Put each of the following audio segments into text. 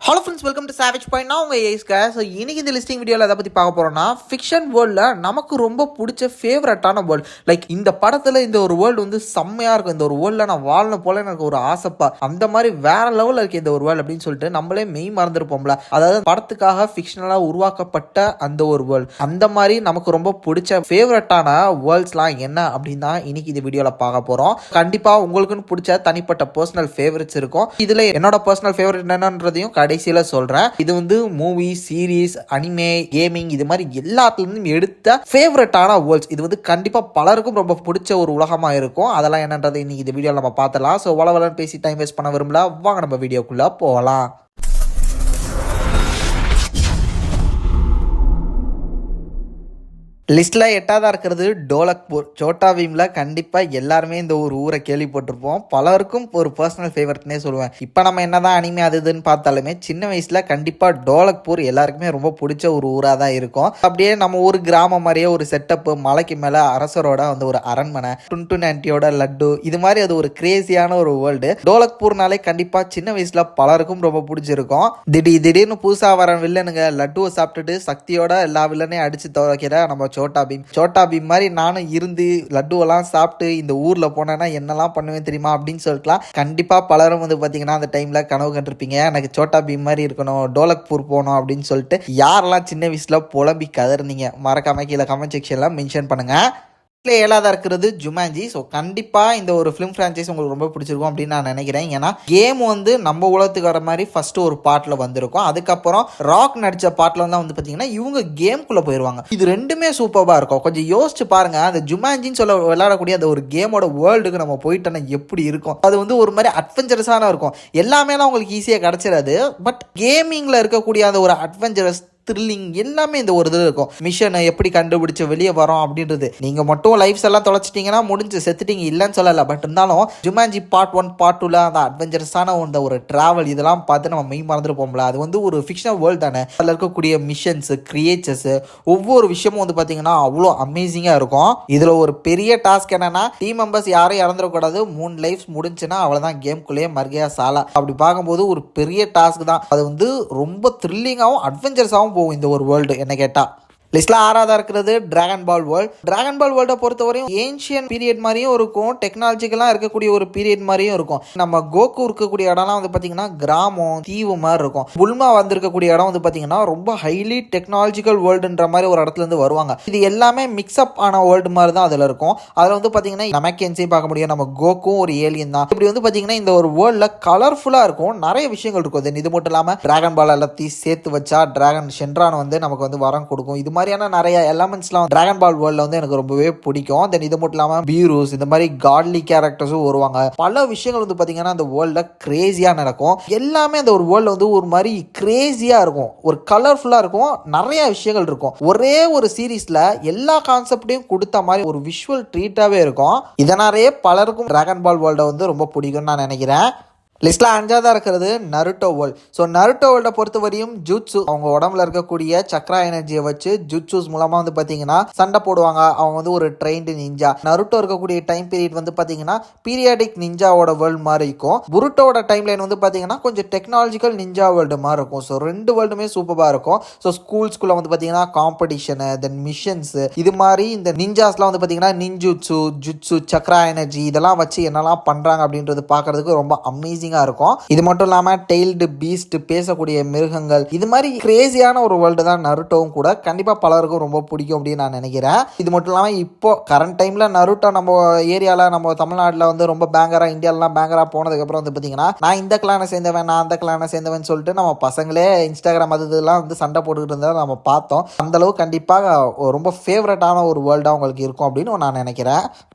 Hello friends, welcome to savage point. நான் உங்கள் ஏஸ்கா. So இன்றைக்கி இந்த லிஸ்டிங் வீடியோவில் எதை பற்றி பார்க்க போகிறோம்னா, ஃபிக்ஷன் வேர்ல்டில் நமக்கு ரொம்ப பிடிச்ச ஃபேவரட்டான வேர்ல்டு. லைக் இந்த படத்தில் இந்த ஒரு வேர்ல்டு வந்து செம்மையாக இருக்கும். இந்த ஒரு வேர்ல்டில் நான் வாழணும் போல எனக்கு ஒரு ஆசைப்பா. அந்த மாதிரி வேற லெவலில் இருக்குது இந்த ஒரு வேர்ல்டு அப்படின்னு சொல்லிட்டு நம்மளே மெய் மறந்துருப்போம்ல. அதாவது படத்துக்காக ஃபிக்ஷனலாக உருவாக்கப்பட்ட அந்த ஒரு வேர்ல்டு. அந்த மாதிரி நமக்கு ரொம்ப பிடிச்ச ஃபேவரட்டான வேர்ல்ட்ஸ்லாம் என்ன அப்படின்னு தான் இன்னைக்கு இந்த வீடியோவில் பார்க்க போகிறோம். கண்டிப்பாக உங்களுக்குன்னு பிடிச்ச தனிப்பட்ட பர்சனல் ஃபேவரட்ஸ் இருக்கும். இதில் என்னோட பர்சனல் ஃபேவரட் என்னன்றதையும் கடைசியில சொல்றேன். இது வந்து மூவி, சீரீஸ், அனிமே, கேமிங் இது மாதிரி எல்லாத்துலயும் எடுத்த ஃபேவரட்டான வேர்ல்ட்ஸ். இது வந்து கண்டிப்பா பலருக்கும் ரொம்ப பிடிச்ச ஒரு உலகமா இருக்கும். அதெல்லாம் என்னன்றதை இன்னைக்கு இந்த வீடியோல நம்ம பார்த்தலாம். ஸோ வளவலன்னு பேசி டைம் வேஸ்ட் பண்ண விரும்பல, வாங்க நம்ம வீடியோக்குள்ள போகலாம். லிஸ்ட்டில் 8ஆவதாக இருக்கிறது டோலக்பூர். சோட்டா பீமில் கண்டிப்பாக எல்லாருமே இந்த ஒரு ஊரை கேள்விப்பட்டிருப்போம். பலருக்கும் ஒரு பர்சனல் ஃபேவரட்னே சொல்லுவேன். இப்போ நம்ம என்ன தான் அனிமே அது இதுன்னு பார்த்தாலுமே சின்ன வயசில் கண்டிப்பாக டோலக்பூர் எல்லாருக்குமே ரொம்ப பிடிச்ச ஒரு ஊராக தான் இருக்கும். அப்படியே நம்ம ஊர் கிராமம் மாதிரியே ஒரு செட்டப்பு, மலைக்கு மேலே அரசரோட வந்து ஒரு அரண்மனை, டுன்டுன் ஆண்டியோட லட்டு, இது மாதிரி அது ஒரு கிரேசியான ஒரு வேர்ல்டு. டோலக்பூர்னாலே கண்டிப்பாக சின்ன வயசில் பலருக்கும் ரொம்ப பிடிச்சிருக்கும். திடீர்னு புதுசாக வர வில்லனுங்க லட்டுவை சாப்பிட்டுட்டு சக்தியோட எல்லா வில்லனையும் அடித்து துவைக்கிற நம்ம சோட்டா பீம் மாதிரி நானும் இருந்து லட்டுவெல்லாம் சாப்பிட்டு இந்த ஊர்ல போனேன்னா என்னெல்லாம் பண்ணுவேன் தெரியுமா அப்படின்னு சொல்லிட்டுலாம் கண்டிப்பா பலரும் வந்து பாத்தீங்கன்னா அந்த டைம்ல கனவு கண்டிருப்பீங்க. எனக்கு சோட்டா பீம் மாதிரி இருக்கணும், டோலக்பூர் போகணும் அப்படின்னு சொல்லிட்டு யாரெல்லாம் சின்ன வயசுல புலம்பி கதறினீங்க மறக்காம கீழே கமெண்ட் செக்ஷன்ல மென்ஷன் பண்ணுங்க. 7ஆவதாக இருக்கிறது ஜுமான்ஜி. ஸோ கண்டிப்பாக இந்த ஒரு ஃபிலிம் ஃப்ரான்ச்சைஸ் உங்களுக்கு ரொம்ப பிடிச்சிருக்கும் அப்படின்னு நான் நினைக்கிறேன். ஏன்னா கேம் வந்து நம்ம உலகத்துக்கு வர மாதிரி ஃபர்ஸ்ட் ஒரு பார்ட்டில் வந்திருக்கும். அதுக்கப்புறம் ராக் நடித்த பார்ட்டில் வந்து பார்த்தீங்கன்னா இவங்க கேம்குள்ளே போயிடுவாங்க. இது ரெண்டுமே சூப்பராக இருக்கும். கொஞ்சம் யோசிச்சு பாருங்க, அந்த ஜுமான்ஜின்னு சொல்ல விளையாடக்கூடிய அந்த ஒரு கேமோட வேர்ல்டுக்கு நம்ம போயிட்டோன்னா எப்படி இருக்கும். அது வந்து ஒரு மாதிரி அட்வென்ச்சரஸான இருக்கும். எல்லாமேலாம் உங்களுக்கு ஈஸியாக கிடச்சிடாது. பட் கேமிங்கில் இருக்கக்கூடிய அந்த ஒரு அட்வென்ச்சரஸ் த்ரில்லிங் எல்லாமே இந்த ஒரு இதில் இருக்கும். மிஷனை எப்படி கண்டுபிடிச்சு வெளியே வரோம் அப்படின்றது. நீங்கள் மட்டும் லைஃப்ஸ் எல்லாம் தொலைச்சிட்டிங்கன்னா முடிஞ்சு செத்துட்டீங்க இல்லைன்னு சொல்லலை. பட் இருந்தாலும் ஜுமான்ஜி பார்ட் 1 பார்ட் 2ல அந்த அட்வென்ச்சரஸான ஒரு ட்ராவல் இதெல்லாம் பார்த்து நம்ம மெய் மறந்துருப்போம்ல. அது வந்து ஒரு ஃபிக்ஷனல் வேர்ல்டு தானே. அதில் இருக்கக்கூடிய மிஷன்ஸ், கிரியேச்சர்ஸ், ஒவ்வொரு விஷயமும் வந்து பார்த்தீங்கன்னா அவ்வளோ அமேசிங்காக இருக்கும். இதில் ஒரு பெரிய டாஸ்க் என்னன்னா, டீம் மெம்பர்ஸ் யாரும் இறந்துடக்கூடாது. 3 லைஃப்ஸ் முடிஞ்சுன்னா அவ்வளோதான், கேம்குள்ளேயே மர்கையா சாலா. அப்படி பார்க்கும்போது ஒரு பெரிய டாஸ்க் தான். அது வந்து ரொம்ப த்ரில்லிங்காகவும் அட்வென்ச்சரஸாகவும் போகும் இந்த ஒரு வேர்ல்டு என்ன கேட்டா. லிஸ்ட்ல 6ஆவதா இருக்கிறது டிராகன் பால் வேர்ல்ட். டிராகன் பால் வேர்ல்டை பொறுத்தவரையும் ஏன்ஷியன் பீரியட் மாதிரியும் இருக்கும், டெக்னாலஜிக்கலாக இருக்கக்கூடிய ஒரு பீரியட் மாதிரியும் இருக்கும். நம்ம கோகு இருக்கக்கூடிய இடம்லாம் வந்து பார்த்தீங்கன்னா கிராமம், தீவு மாதிரி இருக்கும். புல்மா வந்திருக்கக்கூடிய இடம் வந்து பார்த்தீங்கன்னா ரொம்ப ஹைலி டெக்னாலஜிக்கல் வேர்ல்டுன்ற மாதிரி ஒரு இடத்துல இருந்து வருவாங்க. இது எல்லாமே மிக்ஸ்அப் ஆன வேர்ல்டு மாதிரி தான் அதில் இருக்கும். அதில் வந்து பார்த்தீங்கன்னா நமக்கேன்ஸையும் பார்க்க முடியும், நம்ம கோக்கும் ஒரு ஏலியன் தான். இப்படி வந்து பார்த்தீங்கன்னா இந்த ஒரு வேர்ல்டில் கலர்ஃபுல்லாக இருக்கும், நிறைய விஷயங்கள் இருக்கும். இது மட்டும் இல்லாமல் டிராகன் பால் எல்லாத்தையும் சேர்த்து வச்சா டிராகன் சென்ட்ரான் வந்து நமக்கு வந்து வரம் கொடுக்கும். இது மாதிரியான நிறைய எலமெண்ட்ஸ்லாம் டிராகன் பால் வேர்ல்ட்ல வந்து எனக்கு ரொம்பவே பிடிக்கும். தென் இது மட்டும் இல்லாம பீரோஸ், இந்த மாதிரி காட்லி கேரக்டர்ஸும் வருவாங்க. பல விஷயங்கள் வந்து பாத்தீங்கன்னா அந்த வேர்ல்ட்ல கிரேசியா நடக்கும். எல்லாமே அந்த ஒரு வேர்ல்ட்ல வந்து ஒரு மாதிரி கிரேசியா இருக்கும், ஒரு கலர்ஃபுல்லா இருக்கும், நிறைய விஷயங்கள் இருக்கும். ஒரே ஒரு சீரீஸ்ல எல்லா கான்செப்டையும் கொடுத்த மாதிரி ஒரு விஷுவல் ட்ரீட்டாவே இருக்கும். இதனாலேயே பலருக்கும் டிராகன் பால் வேர்ல்ட வந்து ரொம்ப பிடிக்கும்னு நான் நினைக்கிறேன். லிஸ்ட்டில் 5ஆவதாக இருக்கிறது நருட்டோ வேர்ல்ட். ஸோ நருட்டோ வேர்ல்டை பொறுத்த வரையும் ஜுட்சு, அவங்க உடம்புல இருக்கக்கூடிய சக்ரா எனர்ஜியை வச்சு ஜுட்சூஸ் மூலமாக வந்து பார்த்தீங்கன்னா சண்டை போடுவாங்க. அவங்க வந்து ஒரு ட்ரெயின்டு நிஞ்சா. நருட்டோ இருக்கக்கூடிய டைம் பீரியட் வந்து பார்த்தீங்கன்னா பீரியாடிக் நிஞ்சாவோட வேர்ல்டு மாதிரி இருக்கும். புருட்டோட டைம் லைன் வந்து பார்த்தீங்கன்னா கொஞ்சம் டெக்னாலஜிக்கல் நிஞ்சா வேர்ல்டு மாதிரி இருக்கும். ஸோ ரெண்டு வேர்ல்டுமே சூப்பராக இருக்கும். ஸோ ஸ்கூல்ஸ்குள்ளே வந்து பார்த்தீங்கன்னா காம்படிஷனு, தென் மிஷன்ஸு, இது மாதிரி இந்த நிஞ்சாஸ்லாம் வந்து பார்த்தீங்கன்னா நிஞ்சுட்சு, ஜுட்சு, சக்ரா எனர்ஜி இதெல்லாம் வச்சு என்னெல்லாம் பண்ணுறாங்க அப்படின்றது பார்க்கறதுக்கு ரொம்ப அமேசிங் இருக்கும். இது மட்டும் இல்லாம டெய்ல்டு பீஸ்ட், பேசக்கூடிய மிருகங்கள், இது மாதிரி கிரேசியான ஒரு வேர்ல்டு தான் நருட்டோவும் கூட. கண்டிப்பா பலருக்கும் ரொம்ப பிடிக்கும் அப்படின்னு நான் நினைக்கிறேன். இது மட்டும் இல்லாம இப்போ கரண்ட் டைம்ல நருட்டோ நம்ம ஏரியால, நம்ம தமிழ்நாட்டில் வந்து ரொம்ப பேங்கரா, இந்தியாலாம் பேங்கரா போனதுக்கு அப்புறம் வந்து பாத்தீங்கன்னா நான் இந்த கிளானை சேர்ந்தவன், நான் அந்த கிளானை சேர்ந்தவன் சொல்லிட்டு நம்ம பசங்களே இன்ஸ்டாகிராம் அது இதெல்லாம் வந்து சண்டை போட்டுக்கிட்டு இருந்தா நம்ம பார்த்தோம். அந்த அளவு கண்டிப்பாக ரொம்ப ஃபேவரட்டான ஒரு வேர்ல்டா உங்களுக்கு இருக்கும் அப்படின்னு நான் நினைக்கிறேன்.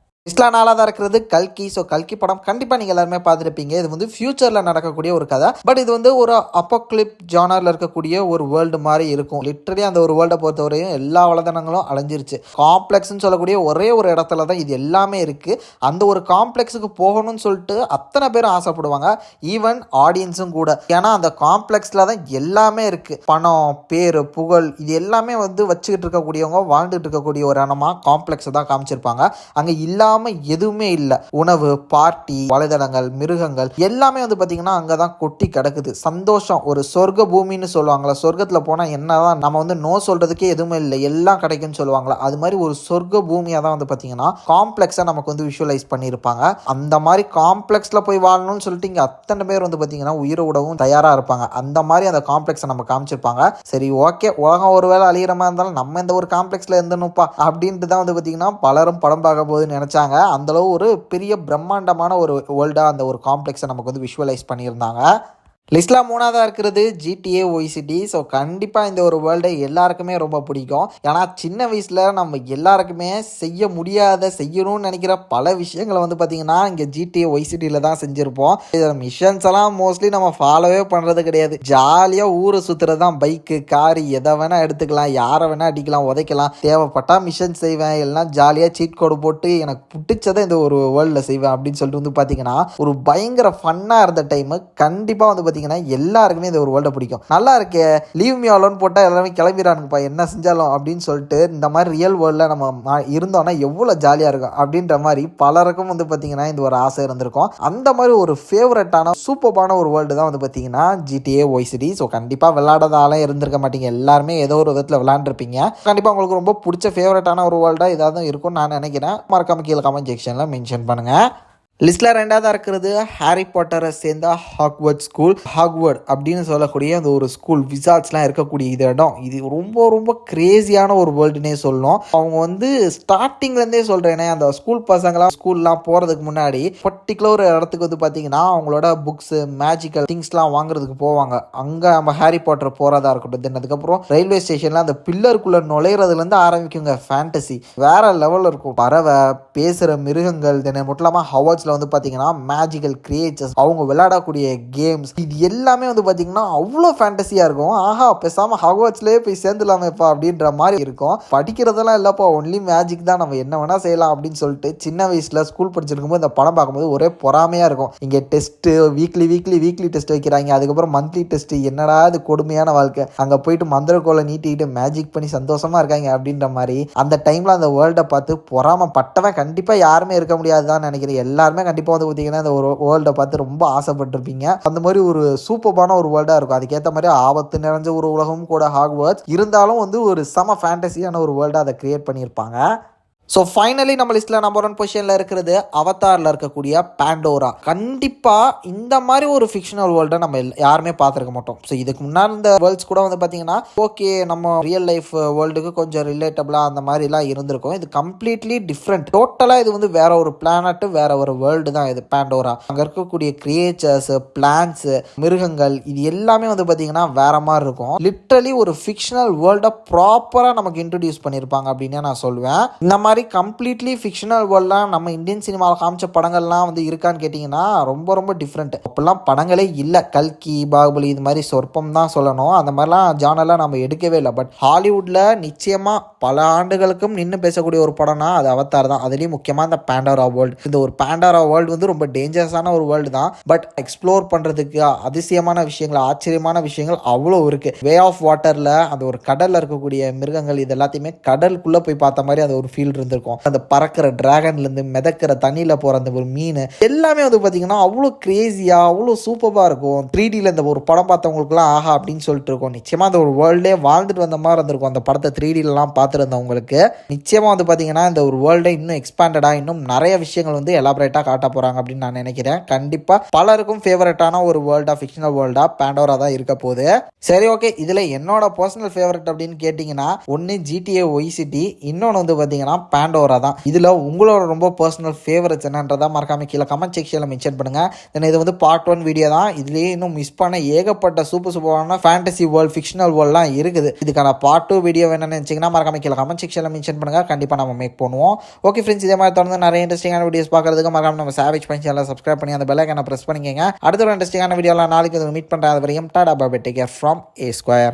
லிஸ்ட்ல 4ஆவதா இருக்கிறது கல்கி. ஸோ கல்கி படம் கண்டிப்பாக நீங்கள் எல்லாருமே பார்த்துருப்பீங்க. இது வந்து ஃபியூச்சரில் நடக்கக்கூடிய ஒரு கதை. பட் இது வந்து ஒரு அப்போக்லிப் ஜானரில் இருக்கக்கூடிய ஒரு வேர்ல்டு மாதிரி இருக்கும். லிட்டரலி அந்த ஒரு வேர்ல்டை பொறுத்தவரையும் எல்லா வளதனங்களும் அழிஞ்சிருச்சு. காம்ப்ளெக்ஸ்ன்னு சொல்லக்கூடிய ஒரே ஒரு இடத்துல தான் இது எல்லாமே இருக்குது. அந்த ஒரு காம்ப்ளெக்ஸுக்கு போகணும்னு சொல்லிட்டு அத்தனை பேரும் ஆசைப்படுவாங்க, ஈவன் ஆடியன்ஸும் கூட. ஏன்னா அந்த காம்ப்ளெக்ஸில் தான் எல்லாமே இருக்குது. பணம், பேர், புகழ், இது எல்லாமே வந்து வச்சுக்கிட்டு இருக்கக்கூடியவங்க வாழ்ந்துட்டு இருக்கக்கூடிய ஒரு இடமா காம்ப்ளெக்ஸை தான் காமிச்சிருப்பாங்க. அங்கே இல்லாத இல்லாமல் எதுவுமே இல்லை. உணவு, பார்ட்டி, வலைதளங்கள், மிருகங்கள் எல்லாமே வந்து பார்த்தீங்கன்னா அங்கே தான் கொட்டி கிடக்குது. சந்தோஷம், ஒரு சொர்க்க பூமின்னு சொல்லுவாங்களா, சொர்க்கத்தில் போனால் என்னதான் நம்ம வந்து நோ சொல்கிறதுக்கே எதுவுமே இல்லை, எல்லாம் கிடைக்கும்னு சொல்லுவாங்களா, அது மாதிரி ஒரு சொர்க்க பூமியாக தான் வந்து பார்த்தீங்கன்னா காம்ப்ளெக்ஸாக நமக்கு வந்து விஷுவலைஸ் பண்ணியிருப்பாங்க. அந்த மாதிரி காம்ப்ளெக்ஸில் போய் வாழணும்னு சொல்லிட்டு இங்கே அத்தனை பேர் வந்து பார்த்தீங்கன்னா உயிரை விடவும் தயாராக இருப்பாங்க. அந்த மாதிரி அந்த காம்ப்ளெக்ஸை நம்ம காமிச்சிருப்பாங்க. சரி ஓகே, உலகம் ஒருவேளை அழிகிற மாதிரி இருந்தாலும் நம்ம இந்த ஒரு காம்ப்ளெக்ஸில் இருந்தணும்ப்பா அப்படின்ட்டு தான் வந்து பார்த்தீங்கன்னா பலரும் படம் பார்க்க போகுதுன்னு நினச்சாங்க. அந்தளவு ஒரு பெரிய பிரம்மாண்டமான ஒரு வேர்ல்டாக அந்த ஒரு காம்ப்ளெக்ஸை நமக்கு வந்து விஷுவலைஸ் பண்ணியிருந்தாங்க. லிஸ்ட்டில் 3ஆவதாக இருக்கிறது GTA Vice City. ஸோ கண்டிப்பாக இந்த ஒரு வேர்ல்டை எல்லாருக்குமே ரொம்ப பிடிக்கும். ஏன்னா சின்ன வயசில் நம்ம எல்லாருக்குமே செய்ய முடியாத, செய்யணும்னு நினைக்கிற பல விஷயங்களை வந்து பார்த்திங்கன்னா இங்கே GTA Vice Cityயில் தான் செஞ்சுருப்போம். இதில் மிஷன்ஸ் எல்லாம் மோஸ்ட்லி நம்ம ஃபாலோவே பண்ணுறது கிடையாது. ஜாலியாக ஊரை சுற்றுறது தான். பைக்கு, காரு எதை வேணால் எடுத்துக்கலாம், யாரை வேணால் அடிக்கலாம், உதைக்கலாம். தேவைப்பட்டால் மிஷன் செய்வேன், எல்லாம் ஜாலியாக சீட் கோடு போட்டு எனக்கு பிடிச்சதை இந்த ஒரு வேர்ல்டில் செய்வேன் அப்படின்னு சொல்லிட்டு வந்து பார்த்திங்கன்னா ஒரு பயங்கர ஃபன்னாக இருந்த டைமு. கண்டிப்பாக வந்து எல்லாருக்குமே இந்த ஒரு வேர்ல்டை பிடிக்கும். நல்லா இருக்கே, லீவ் மீ அலோன் போட்டால் எல்லாருமே கிளம்பிடானுங்கப்பா என்ன செஞ்சாலும் அப்படின்னு சொல்லிட்டு இந்த மாதிரி ரியல் வேர்ல்டில் நம்ம இருந்தோம்னா எவ்வளோ ஜாலியாக இருக்கும் அப்படின்ற மாதிரி பலருக்கும் வந்து பார்த்தீங்கன்னா இந்த ஒரு ஆசை இருந்திருக்கும். அந்த மாதிரி ஒரு ஃபேவரட்டான சூப்பரான ஒரு வேர்ல்டு தான் வந்து பார்த்தீங்கன்னா GTA Vice City. ஸோ கண்டிப்பாக விளையாடாதால இருந்திருக்க மாட்டீங்க, எல்லாருமே ஏதோ ஒரு விதத்தில் விளையாண்டுருப்பீங்க. கண்டிப்பாக உங்களுக்கு ரொம்ப பிடிச்ச ஃபேவரட்டான ஒரு வேர்ல்டாக ஏதாவது இருக்கும்னு நான் நினைக்கிறேன். மறக்காம கீழே கமெண்ட் செக்ஷனில் மென்ஷன் பண்ணுங்கள். லிஸ்ட்டில் 2ஆவதாக இருக்கிறது ஹாரி பாட்டரை சேர்ந்த ஹாக்வர்ட் ஸ்கூல். ஹாக்வர்ட் அப்படின்னு சொல்லக்கூடிய அந்த ஒரு ஸ்கூல், விசார்ட்ஸ்லாம் இருக்கக்கூடிய இது இடம், இது ரொம்ப ரொம்ப கிரேசியான ஒரு வேர்ல்டுனே சொல்லணும். அவங்க வந்து ஸ்டார்டிங்லேருந்தே சொல்கிறேனே, அந்த ஸ்கூல் பசங்களாம் ஸ்கூல்லாம் போகிறதுக்கு முன்னாடி பர்டிகுலர் ஒரு இடத்துக்கு வந்து பார்த்தீங்கன்னா அவங்களோட புக்ஸு, மேஜிக்கல் திங்ஸ்லாம் வாங்குறதுக்கு போவாங்க. அங்கே நம்ம ஹாரி பாட்டர் போகிறதா இருக்கட்டும். தென் அதுக்கப்புறம் ரயில்வே ஸ்டேஷனில் அந்த பில்லருக்குள்ளே நுழையிறதுலேருந்து ஆரம்பிக்குங்க ஃபேண்டசி. வேறு லெவலில் இருக்கும். பறவை, பேசுகிற மிருகங்கள், தென் மட்டும் இல்லாமல் ஹவர்ட்ஸில் வந்து பார்த்தீங்கன்னா மேஜிக்கல் கிரியேச்சர்ஸ், அவங்க விளையாடக்கூடிய கேம்ஸ், இது எல்லாமே வந்து பார்த்தீங்கன்னா அவ்வளோ ஃபேண்டஸியாக இருக்கும். ஆஹா, பேசாமல் ஹாக்வர்ட்ஸ்லேயே போய் சேர்ந்துலாமேப்பா அப்படின்ற மாதிரி இருக்கும். படிக்கிறதெல்லாம் இல்லைப்பா, ஒன்லி மேஜிக் தான், நம்ம என்ன வேணால் செய்யலாம் அப்படின்னு சொல்லிட்டு சின்ன வயசில் ஸ்கூல் படிச்சிருக்கும்போது இந்த படம் பார்க்கும்போது ஒரே பொறாமையாக இருக்கும். இங்கே டெஸ்ட்டு வீக்லி டெஸ்ட் வைக்கிறாங்க, அதுக்கப்புறம் மந்த்லி டெஸ்ட்டு, என்னடா இது கொடுமையான வாழ்க்கை, அங்கே போயிட்டு மந்திரக்கோலை நீட்டிக்கிட்டு மேஜிக் பண்ணி சந்தோஷமாக இருக்காங்க அப்படின்ற மாதிரி அந்த டைமில் அந்த வேர்ல்டை பார்த்து பொறாமப்பட்டவன் கண்டிப்பாக யாருமே இருக்க முடியாது தான் நினைக்கிறேன். எல்லாருமே கண்டிப்பாக வந்து பார்த்தீங்கன்னா இந்த ஒரு வேர்ல்டை பார்த்து ரொம்ப ஆசைப்பட்டிருப்பீங்க. அந்த மாதிரி ஒரு சூப்பரான ஒரு வேர்ல்டாக இருக்கும். அதுக்கேற்ற மாதிரி ஆபத்து நிறைஞ்ச ஒரு உலகம் கூட ஹாக்வர்ட்ஸ் இருந்தாலும் வந்து ஒரு செம ஃபேண்டசியான ஒரு வேர்ல்டாக அதை கிரியேட் பண்ணியிருப்பாங்க. ஸோ ஃபைனலி நம்ம லிஸ்ட்டில் நம்பர் 1 பொசிஷனில் இருக்கிறது அவதாரில் இருக்கக்கூடிய பாண்டோரா. கண்டிப்பாக இந்த மாதிரி ஒரு ஃபிக்ஷனல் வேர்ல்டை நம்ம யாருமே பார்த்துருக்க மாட்டோம். ஸோ இதுக்கு முன்னாடி இந்த வேர்ல்ட்ஸ் கூட வந்து பார்த்தீங்கன்னா ஓகே, நம்ம ரியல் லைஃப் வேர்ல்டுக்கு கொஞ்சம் ரிலேட்டபிளாக அந்த மாதிரிலாம் இருந்திருக்கும். இது கம்ப்ளீட்லி டிஃப்ரெண்ட். டோட்டலாக இது வந்து வேற ஒரு பிளானட்டு, வேற ஒரு வேர்ல்டு தான் இது பாண்டோரா. அங்கே இருக்கக்கூடிய கிரியேச்சர்ஸு, பிளான்ஸு, மிருகங்கள், இது எல்லாமே வந்து பார்த்தீங்கன்னா வேற மாதிரி இருக்கும். லிட்ரலி ஒரு ஃபிக்ஷனல் வேர்ல்டை ப்ராப்பராக நமக்கு இன்ட்ரடியூஸ் பண்ணியிருப்பாங்க அப்படின்னு நான் சொல்லுவேன். இந்த மாதிரி கம்ப்ளீட்லி ஃபிக்ஷனல் வேர்ல்ட்லாம் நம்ம இந்தியன் சினிமாவில் காமிச்ச படங்கள்லாம் வந்து இருக்கான்னு கேட்டிங்கன்னா ரொம்ப ரொம்ப டிஃப்ரெண்ட். அப்போல்லாம் படங்களே இல்லை. கல்கி, பாகுபலி, இது மாதிரி சொற்பம் தான் சொல்லணும். அந்த மாதிரிலாம் ஜானெல்லாம் நம்ம எடுக்கவே இல்லை. பட் ஹாலிவுட்டில் நிச்சயமாக பல ஆண்டுகளுக்கும் நின்று பேசக்கூடிய ஒரு படம்னா அது அவதார் தான். அதுலேயும் முக்கியமாக இந்த பாண்டோரா வேர்ல்டு. இந்த ஒரு பாண்டோரா வேர்ல்டு வந்து ரொம்ப டேஞ்சரஸான ஒரு வேர்ல்டு தான். பட் எக்ஸ்ப்ளோர் பண்ணுறதுக்கு அதிசயமான விஷயங்கள், ஆச்சரியமான விஷயங்கள் அவ்வளோ இருக்குது. வே ஆஃப் வாட்டரில் அந்த ஒரு கடலில் இருக்கக்கூடிய மிருகங்கள், இது எல்லாத்தையுமே கடலுக்குள்ளே போய் பார்த்த மாதிரி அந்த ஒரு ஃபீல் இருந்திருக்கும். அந்த பறக்கிற டிராகன்லேருந்து மிதக்கிற தண்ணியில் போகிற அந்த ஒரு மீன் எல்லாமே வந்து பார்த்தீங்கன்னா அவ்வளோ கிரேசியாக, அவ்வளோ சூப்பராக இருக்கும். 3Dயில் இந்த ஒரு படம் பார்த்தவங்களுக்குலாம் ஆஹா அப்படின்னு சொல்லிட்டு இருக்கும். நிச்சயமாக அந்த ஒரு வேர்ல்டே வாழ்ந்துட்டு வந்த மாதிரி இருந்திருக்கும் அந்த படத்தை 3Dலலாம் பார்த்துருந்தவங்களுக்கு. நிச்சயமாக வந்து பார்த்தீங்கன்னா இந்த ஒரு வேர்ல்டை இன்னும் எக்ஸ்பேண்டடாக இன்னும் நிறைய விஷயங்கள் வந்து எலாபரேட்டாக காட்ட போகிறாங்க அப்படின்னு நான் நினைக்கிறேன். கண்டிப்பாக பலருக்கும் ஃபேவரட்டான ஒரு வேர்ல்டாக, ஃபிக்ஷனல் வேர்ல்டாக பாண்டோரா தான் இருக்க போகுது. சரி ஓகே, இதில் என்னோட பர்சனல் ஃபேவரட் அப்படின்னு கேட்டிங்கன்னா ஒன்று GTA Vice City, இன்னொன்று வந்து பார்த்தீங்கன்னா பாண்டோரா தான். இதில் உங்களோட ரொம்ப பர்சனல் ஃபேவரட்ஸ் என்னன்றதா மறக்காம கீழே கமெண்ட் செக்ஷனில் மென்ஷன் பண்ணுங்கள். தென் இது வந்து பார்ட் 1 வீடியோ தான். இதுலேயே இன்னும் மிஸ் பண்ண ஏகப்பட்ட சூப்பரான ஃபேண்டசி வேர்ல்ட், ஃபிக்ஷனல் வேர்ல்ட்லாம் இருக்குது. இதுக்கான பார்ட் 2 வீடியோ வேணும்னு நினச்சிங்கன்னா மறக்காம கீழே கமெண்ட் செக்ஷனில் மென்ஷன் பண்ணுங்கள். கண்டிப்பாக நம்ம மேக் பண்ணுவோம். ஓகே ஃப்ரெண்ட்ஸ், இதே மாதிரி தொடர்ந்து நிறைய இன்ட்ரெஸ்டிங்கான வீடியோஸ் பார்க்குறதுக்கு மறக்காம நம்ம சேவேஜ் பண்ணி சேனலை சப்ஸ்கிரைப் பண்ணி அந்த பெல் ஐகானை ப்ரெஸ் பண்ணிக்கங்க. அடுத்த ஒரு இன்ட்ரெஸ்டிங்கான வீடியோலாம் நாளைக்கு மீட் பண்ணுறேன். அது வரையும் tata bye bye, take care from A Square.